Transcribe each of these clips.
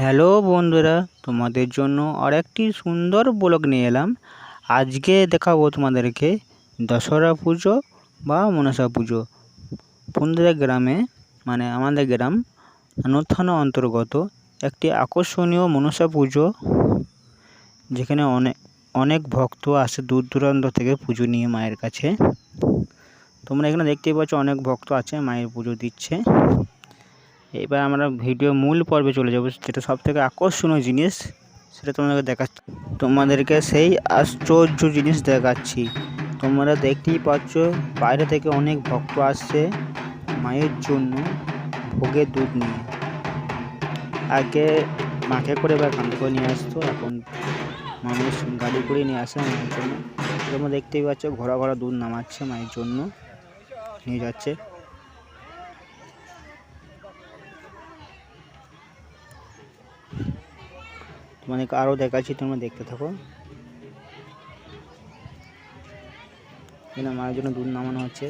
Hello বন্ধুরা, তোমাদের জন্য আরেকটি সুন্দর ব্লগ নিয়ে এলাম। আজকে দেখাবো তোমাদেরকে দশহরা পুজো বা মনসা পুজো। পুন্দিয়া গ্রামে মানে আমাদের গ্রাম নানুর থানা অন্তর্গত একটি আকর্ষণীয় মনসা পুজো, যেখানে অনেক ভক্ত আসে দূর দূরান্ত থেকে পুজো নিয়ে মায়ের কাছে। তোমরা এখানে দেখতেই পাচ্ছ অনেক ভক্ত আছে, মায়ের পুজো দিচ্ছে। এবার আমরা ভিডিও মূল পর্বে চলে যাব, যেটা সবথেকে আকর্ষণীয় জিনিস সেটা তোমাদেরকে সেই আশ্চর্য জিনিস দেখাচ্ছি। তোমরা দেখতেই পাচ্ছ বাইরে থেকে অনেক ভক্ত আসছে মায়ের জন্য ভোগের দুধ নিয়ে। আগে মাকে করে বা কাঁধে করে নিয়ে আসতো, এখন মানুষ গাড়ি করে নিয়ে আসে মায়ের জন্য। তোমরা দেখতেই পাচ্ছ ঘোড়া ঘোড়া দুধ নামাচ্ছে মায়ের জন্য, নিয়ে যাচ্ছে। তোমাদেরকে আরও দেখাচ্ছি, তোমরা দেখতে থাকো। এখানে মায়ের জন্য দুধ নামানো হচ্ছে।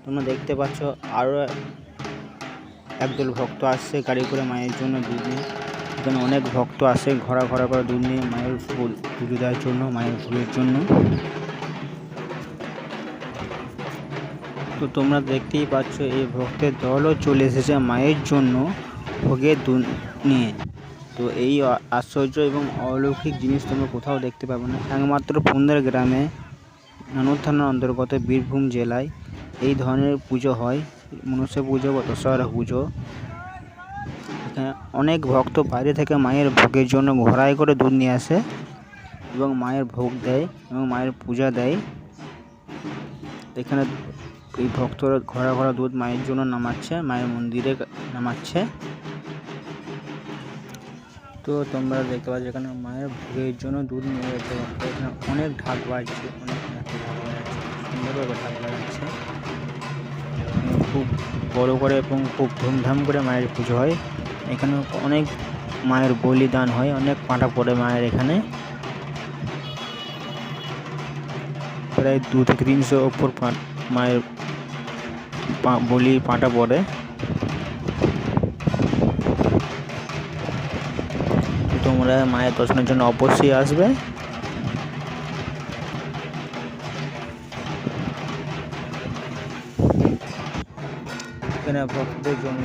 তোমরা দেখতে পাচ্ছ আরও একদল ভক্ত আসছে গাড়ি করে মায়ের জন্য দুধ নিয়ে। এখানে অনেক ভক্ত আসে ঘোড়া ঘোড়া করে দুধ নিয়ে মায়ের ফুল পুজো দেওয়ার জন্য, মায়ের ফুলের জন্য। তো তোমরা দেখতেই পাচ্ছ এই ভক্তের দলও চলে এসেছে মায়ের জন্য ভোগের দুধ নিয়ে। তো এই আশ্চর্য এবং অলৌকিক জিনিস তোমরা কোথাও দেখতে পাবে না, একমাত্র পুন্দিয়া গ্রামে নানুর থানার অন্তর্গত বীরভূম জেলায় এই ধরনের পুজো হয়, মনসা পুজো বা দশহরা পুজো। এখানে অনেক ভক্ত বাইরে থেকে মায়ের ভোগের জন্য ঘোড়ায় করে দুধ নিয়ে আসে এবং মায়ের ভোগ দেয় এবং মায়ের পূজা দেয়। এখানে এই ভক্তরা ঘোড়া ঘোড়া দুধ মায়ের জন্য নামাচ্ছে, মায়ের মন্দিরে নামাচ্ছে। তো তোমরা দেখতে পাচ্ছ এখানে মায়ের ভোগের জন্য দুধ নিয়ে যাচ্ছে। এখানে অনেক ঢাক বাজছে, অনেক ঢাক বাজাচ্ছে, সুন্দরভাবে ঢাক বাজাচ্ছে। খুব বড় করে এবং খুব ধুমধাম করে মায়ের পুজো হয়। এখানে অনেক মায়ের বলিদান হয়, অনেক পাঁঠা পড়ে মায়ের এখানে। প্রায় 2 থেকে 300 ওপর মায়ের বলি পাঁঠা পড়ে। তোমরা মায়ের দর্শনের জন্য অবশ্যই আসবে। এখানে ভক্তদের জন্য